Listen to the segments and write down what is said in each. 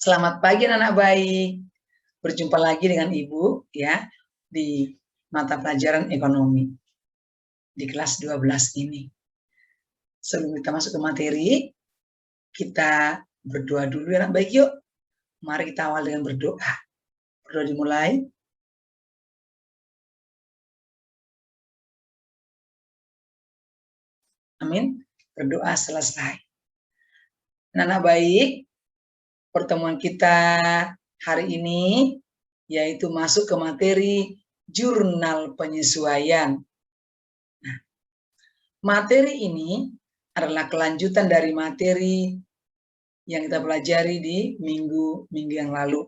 Selamat pagi anak-anak baik. Berjumpa lagi dengan Ibu ya di mata pelajaran ekonomi di kelas 12 ini. Sebelum kita masuk ke materi, kita berdoa dulu ya anak baik yuk. Mari kita awal dengan berdoa. Berdoa dimulai. Amin. Berdoa selesai. Anak-anak baik, pertemuan kita hari ini yaitu masuk ke materi jurnal penyesuaian. Nah, materi ini adalah kelanjutan dari materi yang kita pelajari di minggu yang lalu.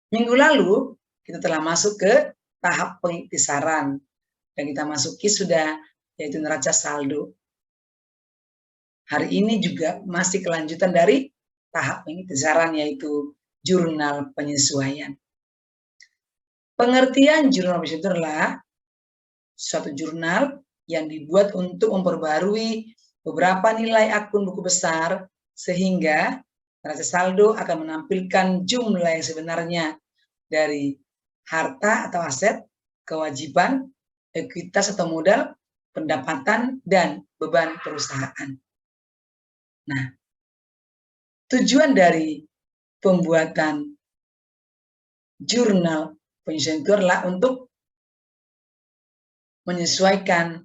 Minggu lalu kita telah masuk ke tahap pengiktisaran dan kita masuki sudah yaitu neraca saldo. Hari ini juga masih kelanjutan dari tahap pengiktisaran yaitu jurnal penyesuaian. Pengertian jurnal penyesuaian itu adalah suatu jurnal yang dibuat untuk memperbarui beberapa nilai akun buku besar sehingga neraca saldo akan menampilkan jumlah yang sebenarnya dari harta atau aset, kewajiban, ekuitas atau modal, pendapatan, dan beban perusahaan. Nah, tujuan dari pembuatan jurnal penyesuaian itu adalah untuk menyesuaikan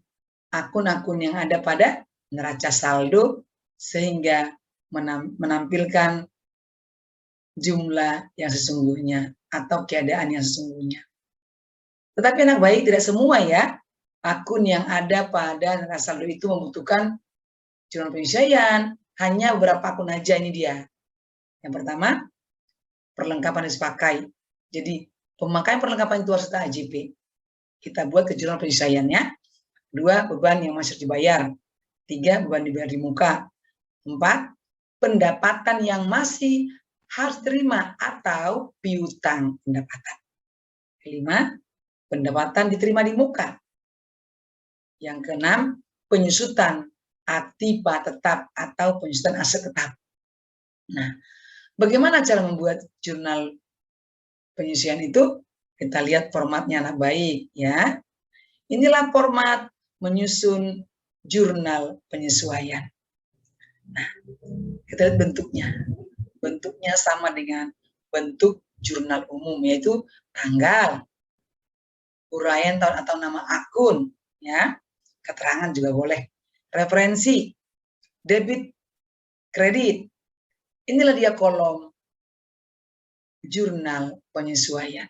akun-akun yang ada pada neraca saldo sehingga menampilkan jumlah yang sesungguhnya atau keadaan yang sesungguhnya. Tetapi anak baik, tidak semua ya akun yang ada pada neraca saldo itu membutuhkan jurnal penyesuaian. Hanya beberapa akun aja ini dia. Yang pertama, perlengkapan yang dipakai. Jadi pemakaian perlengkapan itu harus ada AJP. Kita buat ke jurnal penyesuaiannya. 2, beban yang masih dibayar. 3, beban dibayar di muka. 4, pendapatan yang masih harus terima atau piutang pendapatan. 5, pendapatan diterima di muka. Yang keenam, penyusutan aktiva tetap atau penyusutan aset tetap. Nah, bagaimana cara membuat jurnal penyesuaian itu? Kita lihat formatnya anak baik ya. Inilah format menyusun jurnal penyesuaian. Nah, kita lihat bentuknya. Bentuknya sama dengan bentuk jurnal umum, yaitu tanggal, uraian tahun atau nama akun, ya, keterangan juga boleh, referensi, debit, kredit. Inilah dia kolom jurnal penyesuaian.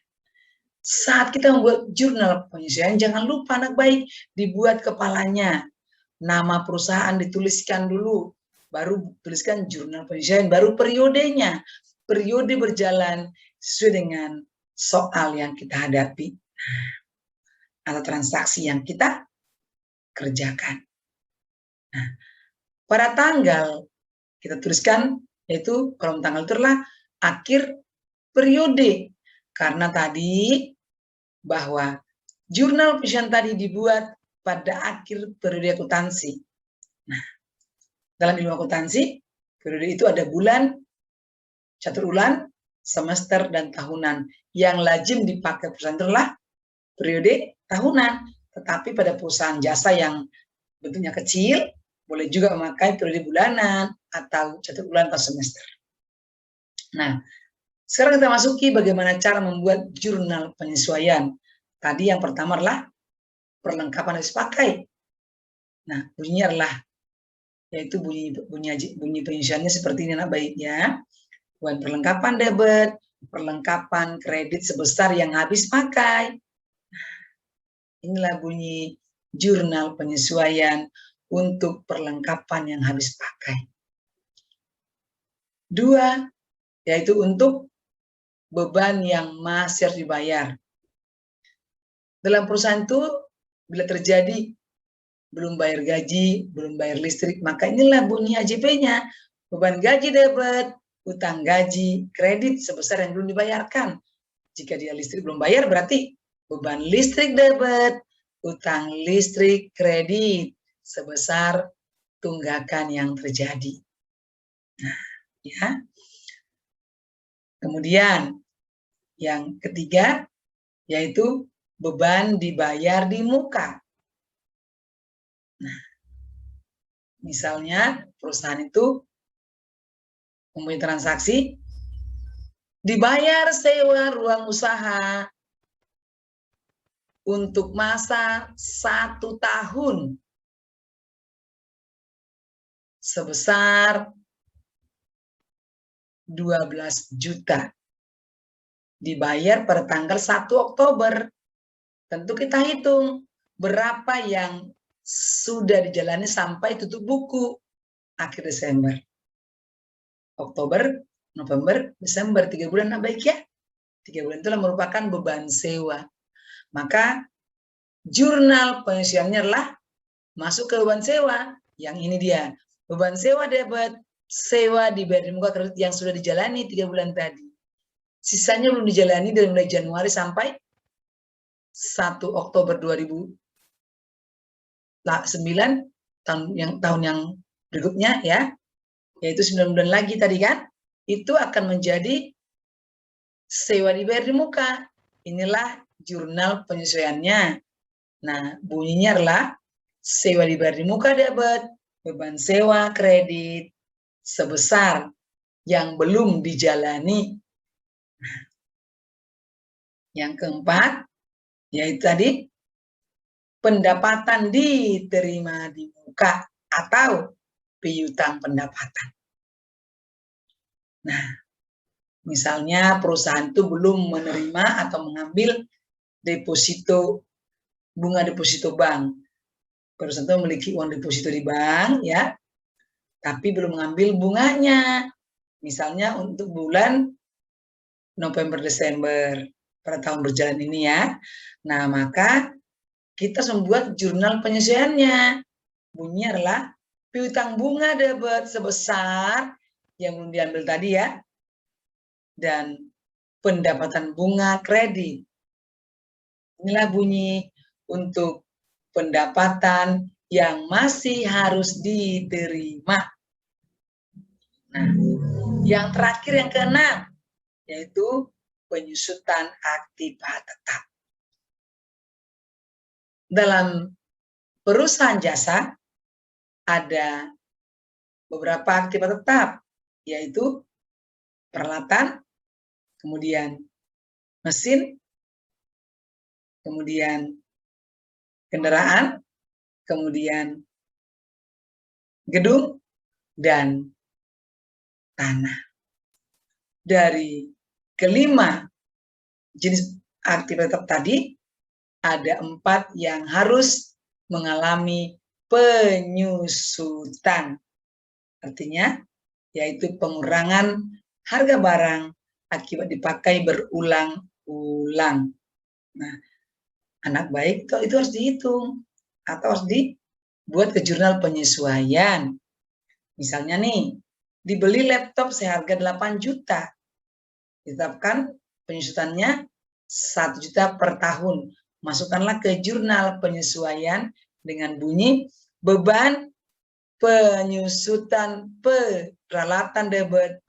Saat kita membuat jurnal penyesuaian, jangan lupa anak baik dibuat kepalanya. Nama perusahaan dituliskan dulu, baru tuliskan jurnal penyesuaian, baru periodenya. Periode berjalan sesuai dengan soal yang kita hadapi atau transaksi yang kita kerjakan. Nah, pada tanggal kita tuliskan, yaitu kolom tanggal itu adalah akhir periode. Karena tadi bahwa jurnal penyesuaian tadi dibuat pada akhir periode akuntansi. Nah, dalam ilmu akuntansi, periode itu ada bulan, catur bulan, semester, dan tahunan. Yang lazim dipakai perusahaan itulah periode tahunan. Tetapi pada perusahaan jasa yang bentuknya kecil, boleh juga memakai periode bulanan atau catur bulan atau semester. Nah, sekarang kita masuki bagaimana cara membuat jurnal penyesuaian. Tadi yang pertama adalah perlengkapan yang dipakai. Nah, bunyinya adalah yaitu bunyi penyesuaiannya seperti ini anak baik ya. Buat perlengkapan debit, perlengkapan kredit sebesar yang habis pakai. Nah, inilah bunyi jurnal penyesuaian untuk perlengkapan yang habis pakai. 2, yaitu untuk beban yang masih harus dibayar. Dalam perusahaan itu, bila terjadi belum bayar gaji, belum bayar listrik, maka inilah bunyi AJP-nya. Beban gaji debit, utang gaji, kredit sebesar yang belum dibayarkan. Jika dia listrik belum bayar, berarti beban listrik debit, utang listrik, kredit sebesar tunggakan yang terjadi. Nah, ya. Kemudian yang ketiga yaitu beban dibayar di muka. Nah, misalnya perusahaan itu mempunyai transaksi dibayar sewa ruang usaha untuk masa 1 tahun sebesar 12 juta. Dibayar pada tanggal 1 Oktober. Tentu kita hitung berapa yang sudah dijalani sampai tutup buku akhir Desember. Oktober, November, Desember, 3 bulan baik ya. 3 bulan itulah merupakan beban sewa. Maka jurnal penyesuaiannya adalah masuk ke beban sewa. Yang ini dia. Beban sewa debit, sewa dibayar di muka kredit yang sudah dijalani 3 bulan tadi. Sisanya belum dijalani dari mulai Januari sampai 1 Oktober 2009, tahun yang berikutnya ya, yaitu 9 bulan lagi tadi kan, itu akan menjadi sewa dibayar di muka. Inilah jurnal penyesuaiannya. Nah, bunyinya adalah sewa dibayar di muka debit, beban sewa kredit sebesar yang belum dijalani. Yang keempat, yaitu tadi pendapatan diterima di muka atau piutang pendapatan. Nah, misalnya perusahaan itu belum menerima atau mengambil deposito, bunga deposito bank. Perusahaan itu memiliki uang deposito di bank ya, tapi belum mengambil bunganya. Misalnya untuk bulan November Desember pada tahun berjalan ini ya. Nah, maka kita membuat jurnal penyesuaiannya. Bunyinya adalah piutang bunga debit sebesar yang belum diambil tadi ya, dan pendapatan bunga kredit. Inilah bunyi untuk pendapatan yang masih harus diterima. Nah, yang terakhir yang keenam, yaitu penyusutan aktiva tetap. Dalam perusahaan jasa ada beberapa aktiva tetap, yaitu peralatan, kemudian mesin, kemudian kendaraan, kemudian gedung, dan tanah. Dari kelima jenis aktiva tetap tadi, ada 4 yang harus mengalami penyusutan. Artinya, yaitu pengurangan harga barang akibat dipakai berulang-ulang. Nah, anak baik itu harus dihitung atau harus dibuat ke jurnal penyesuaian. Misalnya nih, dibeli laptop seharga 8 juta. Ditetapkan penyusutannya 1 juta per tahun. Masukkanlah ke jurnal penyesuaian dengan bunyi beban penyusutan peralatan debit,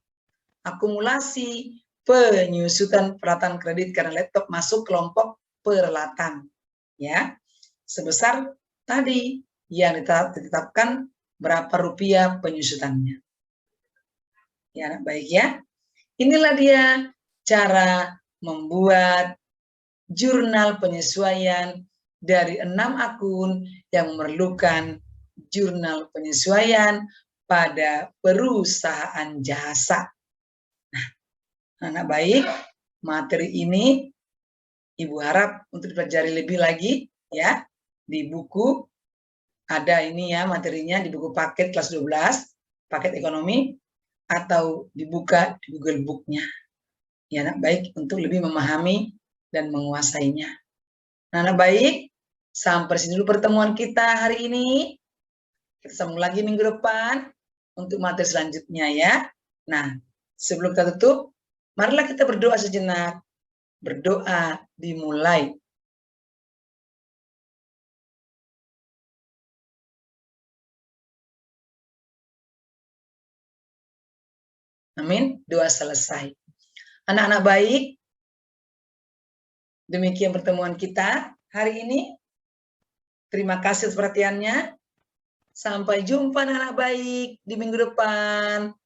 akumulasi penyusutan peralatan kredit karena laptop masuk kelompok peralatan ya, sebesar tadi yang ditetapkan berapa rupiah penyusutannya. Ya, baik ya. Inilah dia cara membuat jurnal penyesuaian dari 6 akun yang memerlukan jurnal penyesuaian pada perusahaan jasa. Nah, anak baik, materi ini Ibu harap untuk dipelajari lebih lagi ya. Di buku ada ini ya materinya, di buku paket kelas 12, paket ekonomi, atau dibuka di Google Book-nya. Ya anak baik, untuk lebih memahami dan menguasainya. Nah, anak baik, sampai sini dulu pertemuan kita hari ini. Kita sambung lagi minggu depan untuk materi selanjutnya ya. Nah, sebelum kita tutup, marilah kita berdoa sejenak. Berdoa dimulai. Amin. Doa selesai. Anak-anak baik, demikian pertemuan kita hari ini. Terima kasih perhatiannya. Sampai jumpa anak-anak baik di minggu depan.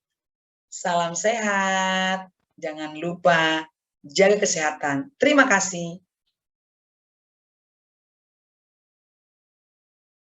Salam sehat. Jangan lupa jaga kesehatan. Terima kasih.